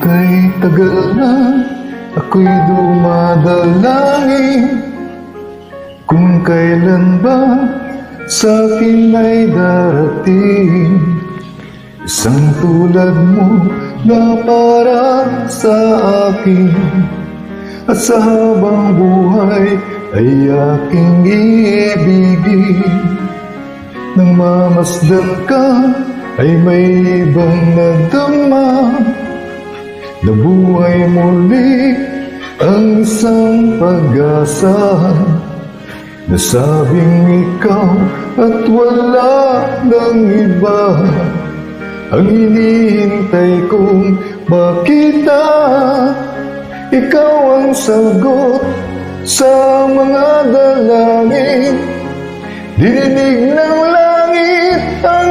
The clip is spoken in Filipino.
kay tagal na ako'y dumadalangin kung kailan ba sa'kin ay darating isang tulad mo na para sa akin, at sa habang buhay ay aking iibigin. Nang mamasdan ka ay may ibang nadama, nabuhay muli ang isang pag-asa. Nasabing ikaw at wala ng iba ang hinihintay kong makita. Ikaw ang sagot sa mga dalangin, dinidig ng langit ang